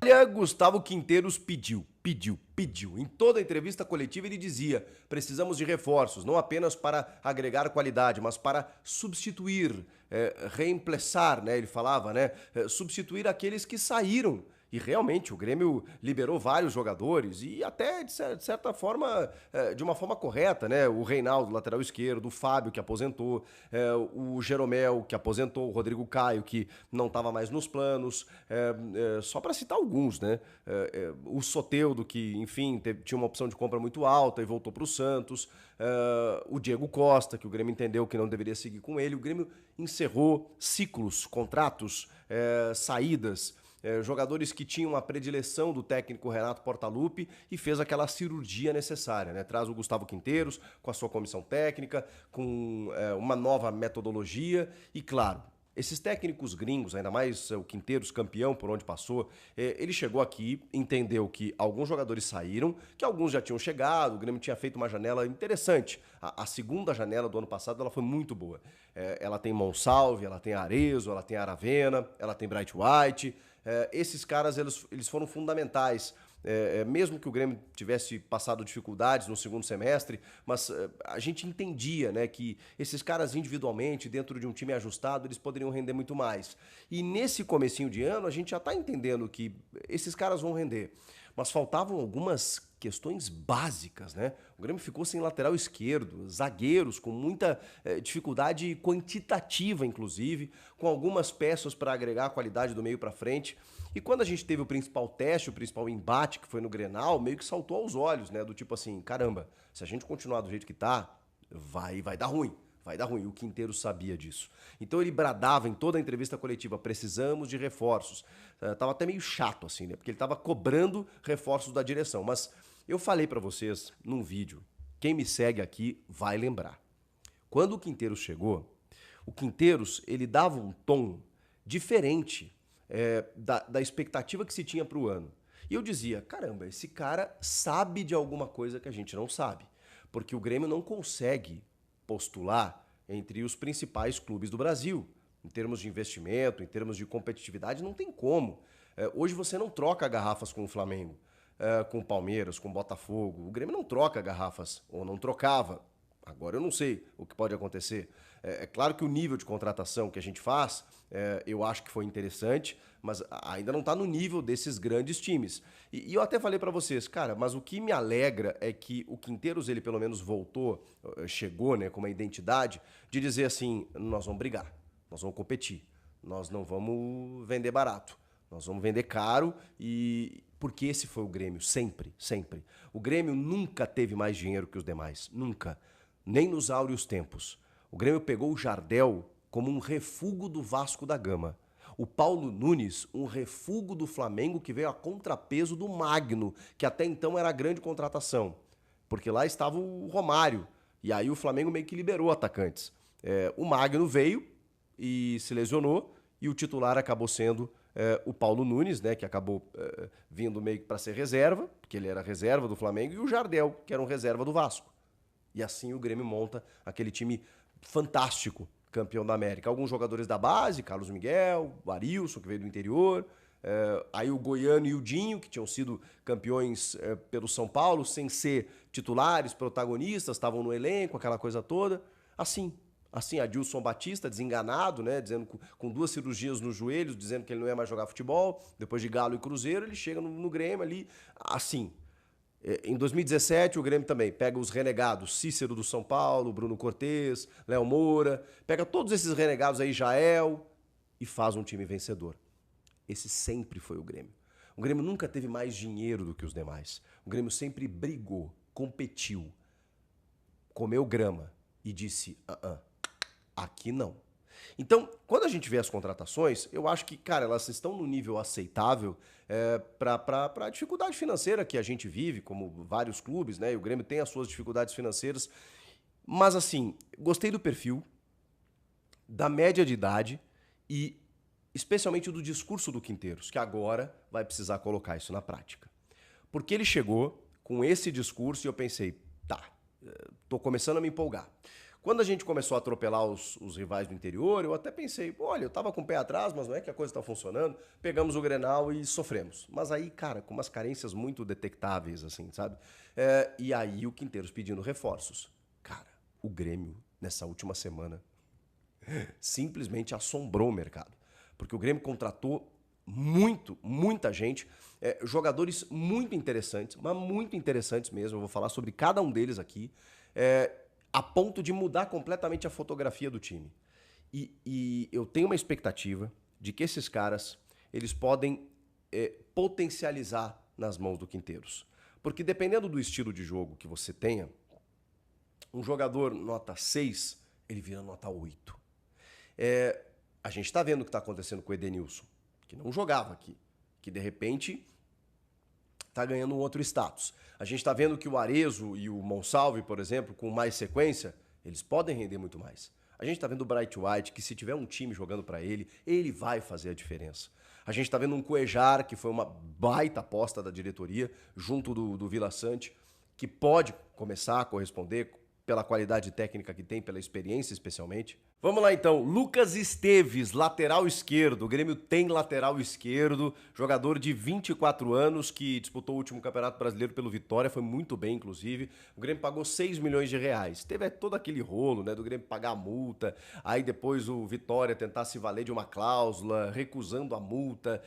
Olha, Gustavo Quinteiros pediu. Em toda entrevista coletiva ele dizia: precisamos de reforços, não apenas para agregar qualidade, mas para substituir, reemplaçar, né? Ele falava, né? Substituir aqueles que saíram. E realmente o Grêmio liberou vários jogadores e até de certa forma, de uma forma correta, né? O Reinaldo, lateral esquerdo, o Fábio, que aposentou, o Jeromel, que aposentou, o Rodrigo Caio, que não estava mais nos planos, só para citar alguns, né? O Soteldo, que, enfim, tinha uma opção de compra muito alta e voltou para o Santos, o Diego Costa, que o Grêmio entendeu que não deveria seguir com ele. O Grêmio encerrou ciclos, contratos, saídas, jogadores que tinham a predileção do técnico Renato Portaluppi e fez aquela cirurgia necessária, né? Traz o Gustavo Quinteiros com a sua comissão técnica, com uma nova metodologia e, claro, esses técnicos gringos, ainda mais o Quinteiros, campeão por onde passou, ele chegou aqui, entendeu que alguns jogadores saíram, que alguns já tinham chegado, o Grêmio tinha feito uma janela interessante. A segunda janela do ano passado ela foi muito boa. Ela tem Monsalve, ela tem Arezzo, ela tem Aravena, ela tem Bright White. Esses caras eles foram fundamentais, mesmo que o Grêmio tivesse passado dificuldades no segundo semestre, mas a gente entendia, né, que esses caras individualmente, dentro de um time ajustado, eles poderiam render muito mais. E nesse comecinho de ano, a gente já está entendendo que esses caras vão render. Mas faltavam algumas questões básicas, né? O Grêmio ficou sem lateral esquerdo, zagueiros com muita dificuldade quantitativa, inclusive, com algumas peças para agregar a qualidade do meio para frente. E quando a gente teve o principal teste, o principal embate, que foi no Grenal, meio que saltou aos olhos, né? Do tipo assim, caramba, se a gente continuar do jeito que tá, vai dar ruim. Vai dar ruim, o Quinteiro sabia disso. Então ele bradava em toda a entrevista coletiva: precisamos de reforços. Tava até meio chato assim, né? Porque ele tava cobrando reforços da direção. Mas eu falei pra vocês num vídeo, quem me segue aqui vai lembrar. Quando o Quinteiros chegou, o Quinteiros ele dava um tom diferente da expectativa que se tinha pro ano. E eu dizia: caramba, esse cara sabe de alguma coisa que a gente não sabe. Porque o Grêmio não consegue postular entre os principais clubes do Brasil. Em termos de investimento, em termos de competitividade, não tem como. Hoje você não troca garrafas com o Flamengo, com o Palmeiras, com o Botafogo. O Grêmio não troca garrafas, ou não trocava. Agora eu não sei o que pode acontecer. É claro que o nível de contratação que a gente faz, eu acho que foi interessante, mas ainda não está no nível desses grandes times. E eu até falei para vocês, cara, mas o que me alegra é que o Quinteiros, ele pelo menos voltou, chegou, né, com uma identidade de dizer assim: nós vamos brigar, nós vamos competir, nós não vamos vender barato, nós vamos vender caro. E porque esse foi o Grêmio, sempre, sempre. O Grêmio nunca teve mais dinheiro que os demais, nunca, nem nos áureos tempos. O Grêmio pegou o Jardel como um refúgio do Vasco da Gama. O Paulo Nunes, um refúgio do Flamengo que veio a contrapeso do Magno, que até então era a grande contratação. Porque lá estava o Romário. E aí o Flamengo meio que liberou atacantes. O Magno veio e se lesionou, e o titular acabou sendo o Paulo Nunes, né, que acabou vindo meio que para ser reserva, porque ele era reserva do Flamengo, e o Jardel, que era um reserva do Vasco. E assim o Grêmio monta aquele time fantástico, campeão da América. Alguns jogadores da base, Carlos Miguel, o Arilson, que veio do interior, aí o Goiano e o Dinho, que tinham sido campeões pelo São Paulo, sem ser titulares, protagonistas, estavam no elenco, aquela coisa toda. Assim, Adilson Batista, desenganado, né, dizendo com 2 cirurgias nos joelhos, dizendo que ele não ia mais jogar futebol, depois de Galo e Cruzeiro, ele chega no Grêmio ali, assim. Em 2017, o Grêmio também pega os renegados, Cícero do São Paulo, Bruno Cortez, Léo Moura, pega todos esses renegados aí, Jael, e faz um time vencedor. Esse sempre foi o Grêmio. O Grêmio nunca teve mais dinheiro do que os demais. O Grêmio sempre brigou, competiu, comeu grama e disse: aqui não. Então, quando a gente vê as contratações, eu acho que, cara, elas estão no nível aceitável para a dificuldade financeira que a gente vive, como vários clubes, né? E o Grêmio tem as suas dificuldades financeiras. Mas, assim, gostei do perfil, da média de idade e especialmente do discurso do Quinteiros, que agora vai precisar colocar isso na prática. Porque ele chegou com esse discurso e eu pensei: tá, tô começando a me empolgar. Quando a gente começou a atropelar os rivais do interior, eu até pensei, olha, eu tava com o pé atrás, mas não é que a coisa tá funcionando. Pegamos o Grenal e sofremos. Mas aí, cara, com umas carências muito detectáveis, assim, sabe? E aí o Quinteiros pedindo reforços. Cara, o Grêmio, nessa última semana, simplesmente assombrou o mercado. Porque o Grêmio contratou muita gente, jogadores muito interessantes, mas muito interessantes mesmo. Eu vou falar sobre cada um deles aqui, a ponto de mudar completamente a fotografia do time. E eu tenho uma expectativa de que esses caras eles podem potencializar nas mãos do Quinteiros. Porque dependendo do estilo de jogo que você tenha, um jogador nota 6, ele vira nota 8. A gente está vendo o que está acontecendo com o Edenilson, que não jogava aqui, que de repente está ganhando um outro status. A gente está vendo que o Arezzo e o Monsalve, por exemplo, com mais sequência, eles podem render muito mais. A gente está vendo o Bright White, que se tiver um time jogando para ele, ele vai fazer a diferença. A gente está vendo um Cuejar, que foi uma baita aposta da diretoria, junto do Vila Sante, que pode começar a corresponder pela qualidade técnica que tem, pela experiência especialmente. Vamos lá então, Lucas Esteves, lateral esquerdo. O Grêmio tem lateral esquerdo, jogador de 24 anos que disputou o último Campeonato Brasileiro pelo Vitória, foi muito bem inclusive. O Grêmio pagou 6 milhões de reais. Teve todo aquele rolo, né, do Grêmio pagar a multa, aí depois o Vitória tentar se valer de uma cláusula, recusando a multa,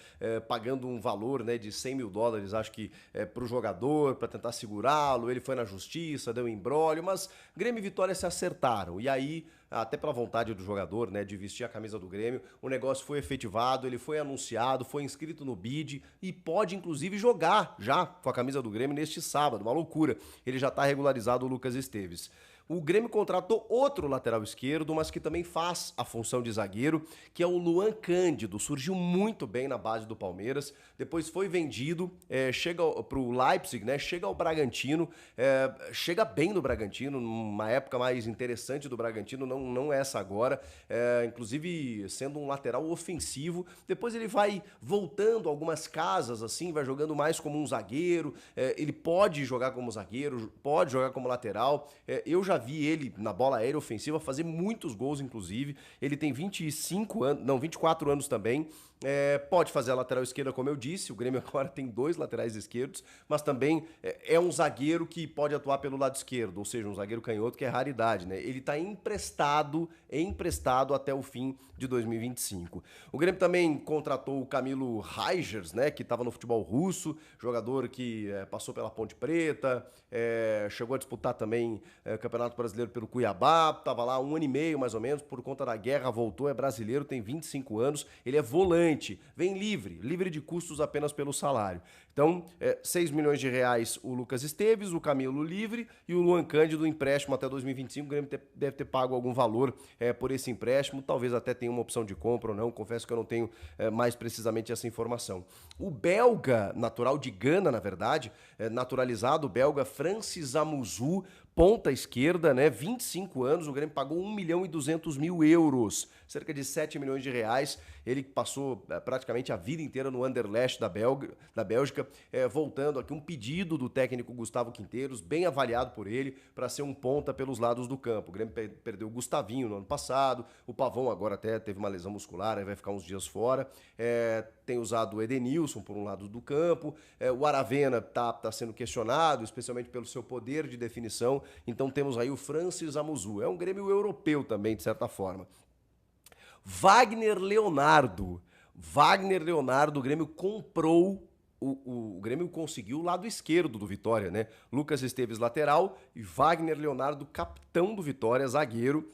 pagando um valor, né, de 100 mil dólares, acho que para o jogador, para tentar segurá-lo. Ele foi na justiça, deu um imbróglio, mas Grêmio e Vitória se acertaram. E aí, até pela vontade do jogador, né, de vestir a camisa do Grêmio, o negócio foi efetivado, ele foi anunciado, foi inscrito no BID e pode inclusive jogar já com a camisa do Grêmio neste sábado, uma loucura. Ele já está regularizado, o Lucas Esteves. O Grêmio contratou outro lateral esquerdo, mas que também faz a função de zagueiro, que é o Luan Cândido. Surgiu muito bem na base do Palmeiras, depois foi vendido, chega para o Leipzig, né? Chega ao Bragantino, chega bem no Bragantino, numa época mais interessante do Bragantino, não essa agora, inclusive sendo um lateral ofensivo. Depois ele vai voltando algumas casas, assim, vai jogando mais como um zagueiro, ele pode jogar como zagueiro, pode jogar como lateral. Eu já vi ele na bola aérea ofensiva fazer muitos gols, inclusive. Ele tem 24 anos também. Pode fazer a lateral esquerda, como eu disse. O Grêmio agora tem 2 laterais esquerdos, mas também é um zagueiro que pode atuar pelo lado esquerdo, ou seja, um zagueiro canhoto, que é raridade, né? Ele está emprestado até o fim de 2025. O Grêmio também contratou o Camilo Reigers, né, que estava no futebol russo, jogador que passou pela Ponte Preta, chegou a disputar também Campeonato Brasileiro pelo Cuiabá, estava lá 1 ano e meio mais ou menos, por conta da guerra voltou, é brasileiro, tem 25 anos, ele é volante, vem livre de custos apenas pelo salário. Então, 6 milhões de reais o Lucas Esteves, o Camilo livre e o Luan Cândido empréstimo até 2025. O Grêmio deve ter pago algum valor por esse empréstimo, talvez até tenha uma opção de compra ou não, confesso que eu não tenho mais precisamente essa informação. O belga, natural de Gana, na verdade, naturalizado, o belga Francis Amuzu, ponta esquerda, né? 25 anos, o Grêmio pagou 1 milhão e 200 mil euros, cerca de 7 milhões de reais. Ele passou praticamente a vida inteira no Anderlecht da Bélgica, voltando aqui um pedido do técnico Gustavo Quinteiros, bem avaliado por ele, para ser um ponta pelos lados do campo. O Grêmio perdeu o Gustavinho no ano passado, o Pavão agora até teve uma lesão muscular, vai ficar uns dias fora. Tem usado o Edenilson por um lado do campo, o Aravena tá sendo questionado, especialmente pelo seu poder de definição. Então temos aí o Francis Amuzu. É um Grêmio europeu também, de certa forma. Wagner Leonardo, o Grêmio comprou, o Grêmio conseguiu o lado esquerdo do Vitória, né? Lucas Esteves, lateral, e Wagner Leonardo, capitão do Vitória, zagueiro,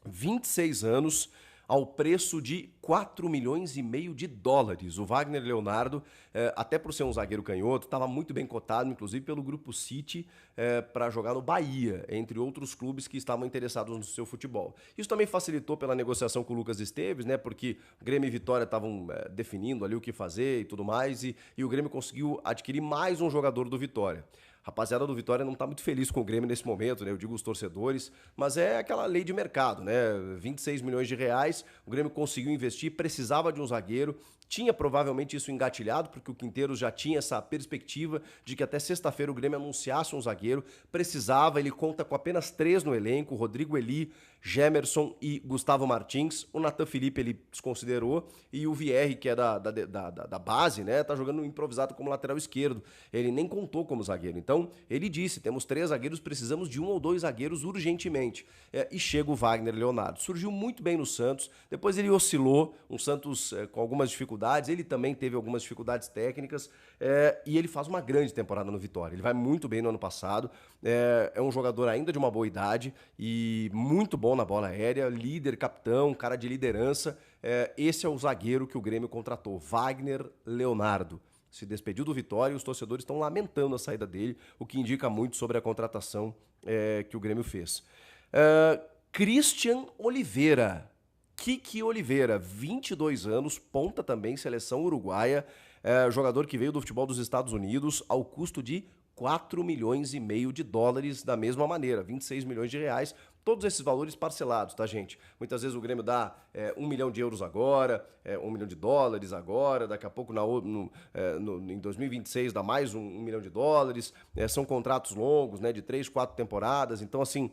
26 anos, ao preço de 4 milhões e meio de dólares. O Wagner Leonardo, até por ser um zagueiro canhoto, estava muito bem cotado, inclusive pelo Grupo City, para jogar no Bahia, entre outros clubes que estavam interessados no seu futebol. Isso também facilitou pela negociação com o Lucas Esteves, né, porque Grêmio e Vitória estavam definindo ali o que fazer e tudo mais, e o Grêmio conseguiu adquirir mais um jogador do Vitória. rapaziada do Vitória não tá muito feliz com o Grêmio nesse momento, né? Eu digo os torcedores, mas é aquela lei de mercado, né? 26 milhões de reais, o Grêmio conseguiu investir, precisava de um zagueiro, tinha provavelmente isso engatilhado, porque o Quinteiros já tinha essa perspectiva de que até sexta-feira o Grêmio anunciasse um zagueiro, precisava, ele conta com apenas 3 no elenco, Rodrigo Eli, Gemerson e Gustavo Martins. O Natan Felipe ele desconsiderou e o Vierre, que é da base, né, tá jogando improvisado como lateral esquerdo. Ele nem contou como zagueiro. Então, ele disse, temos 3 zagueiros, precisamos de 1 ou 2 zagueiros urgentemente. E chega o Wagner Leonardo. Surgiu muito bem no Santos, depois ele oscilou, um Santos com algumas dificuldades, ele também teve algumas dificuldades técnicas, e ele faz uma grande temporada no Vitória. Ele vai muito bem no ano passado, é um jogador ainda de uma boa idade e muito bom na bola aérea, líder, capitão, cara de liderança. Esse é o zagueiro que o Grêmio contratou, Wagner Leonardo. Se despediu do Vitória e os torcedores estão lamentando a saída dele, o que indica muito sobre a contratação que o Grêmio fez. Christian Oliveira. Kiki Oliveira, 22 anos, ponta também, seleção uruguaia, jogador que veio do futebol dos Estados Unidos ao custo de 4 milhões e meio de dólares da mesma maneira, 26 milhões de reais, todos esses valores parcelados, tá, gente? Muitas vezes o Grêmio dá 1 milhão de euros agora, 1 milhão de dólares agora, daqui a pouco em 2026 dá mais 1 milhão de dólares, são contratos longos, né, de 3, 4 temporadas, então assim,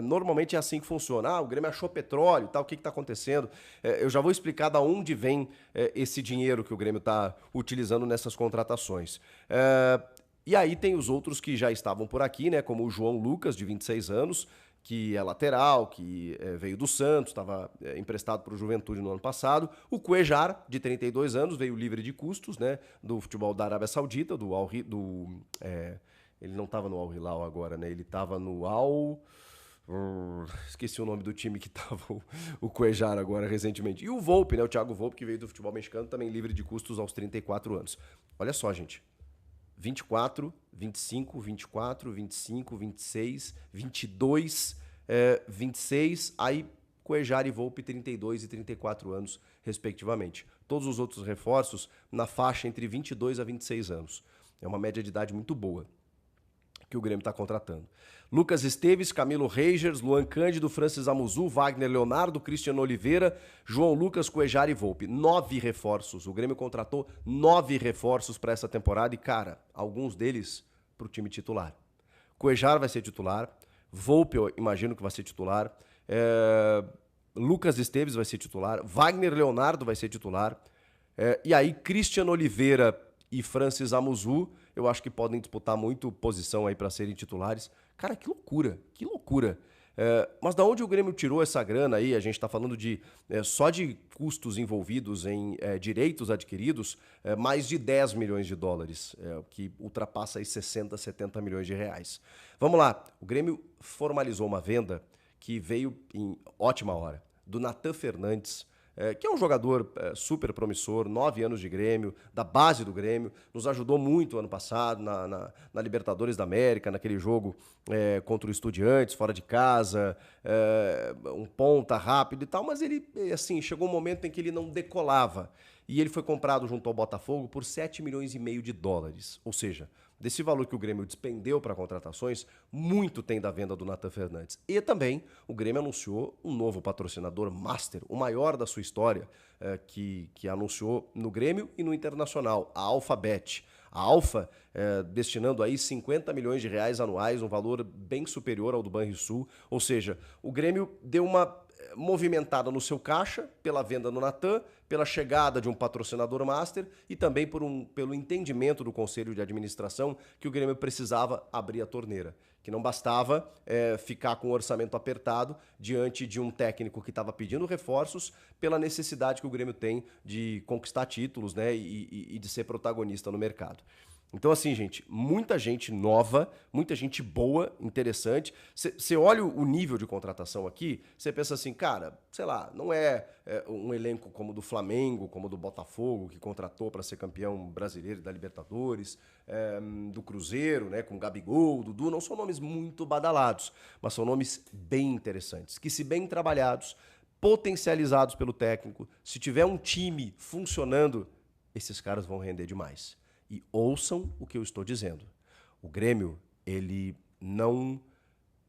normalmente é assim que funciona. O Grêmio achou petróleo e tal, o que está acontecendo? Eu já vou explicar de onde vem esse dinheiro que o Grêmio está utilizando nessas contratações. E aí tem os outros que já estavam por aqui, né, como o João Lucas, de 26 anos, que é lateral, que veio do Santos, estava emprestado para o Juventude no ano passado. O Cuejar, de 32 anos, veio livre de custos, né, do futebol da Arábia Saudita, ele não estava no Al Hilal agora, né, ele estava no esqueci o nome do time que estava o Cuejar agora recentemente. E o Volpe, né, o Thiago Volpe, que veio do futebol mexicano, também livre de custos aos 34 anos. Olha só, gente. 24, 25, 24, 25, 26, 22, 26, aí Cuejar e Volpe 32 e 34 anos, respectivamente. Todos os outros reforços na faixa entre 22 a 26 anos. É uma média de idade muito boa que o Grêmio está contratando. Lucas Esteves, Camilo Reigers, Luan Cândido, Francis Amuzu, Wagner Leonardo, Cristiano Oliveira, João Lucas, Cuejar e Volpe. 9 reforços. O Grêmio contratou 9 reforços para essa temporada e, cara, alguns deles para o time titular. Cuejar vai ser titular, Volpe eu imagino que vai ser titular, Lucas Esteves vai ser titular, Wagner Leonardo vai ser titular, e aí Cristiano Oliveira e Francis Amuzu, eu acho que podem disputar muito posição aí para serem titulares. Cara, que loucura, que loucura. Mas da onde o Grêmio tirou essa grana aí? A gente está falando de só de custos envolvidos em direitos adquiridos, mais de 10 milhões de dólares, o que ultrapassa aí 60, 70 milhões de reais. Vamos lá, o Grêmio formalizou uma venda que veio em ótima hora, do Natan Fernandes, que é um jogador super promissor, 9 anos de Grêmio, da base do Grêmio, nos ajudou muito ano passado na Libertadores da América, naquele jogo contra o Estudiantes, fora de casa, um ponta rápido e tal, mas ele, assim, chegou um momento em que ele não decolava, e ele foi comprado junto ao Botafogo por 7 milhões e meio de dólares, ou seja, desse valor que o Grêmio despendeu para contratações, muito tem da venda do Natan Fernandes. E também o Grêmio anunciou um novo patrocinador master, o maior da sua história, que anunciou no Grêmio e no Internacional, a Alphabet. A Alfa, destinando aí 50 milhões de reais anuais, um valor bem superior ao do Banrisul. Ou seja, o Grêmio deu uma movimentada no seu caixa pela venda no Natan, pela chegada de um patrocinador master e também pelo entendimento do Conselho de Administração que o Grêmio precisava abrir a torneira, que não bastava ficar com o orçamento apertado diante de um técnico que estava pedindo reforços pela necessidade que o Grêmio tem de conquistar títulos, né, e de ser protagonista no mercado. Então, assim, gente, muita gente nova, muita gente boa, interessante. Você olha o nível de contratação aqui, você pensa assim, cara, sei lá, não é um elenco como o do Flamengo, como o do Botafogo, que contratou para ser campeão brasileiro da Libertadores, do Cruzeiro, né, com Gabigol, Dudu, não são nomes muito badalados, mas são nomes bem interessantes, que se bem trabalhados, potencializados pelo técnico, se tiver um time funcionando, esses caras vão render demais. E ouçam o que eu estou dizendo. O Grêmio ele não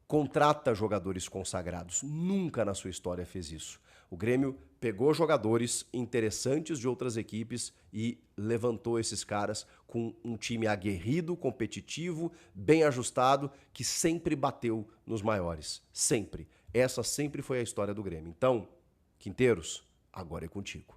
contrata jogadores consagrados. Nunca na sua história fez isso. O Grêmio pegou jogadores interessantes de outras equipes e levantou esses caras com um time aguerrido, competitivo, bem ajustado, que sempre bateu nos maiores. Sempre. Essa sempre foi a história do Grêmio. Então, Quinteiros, agora é contigo.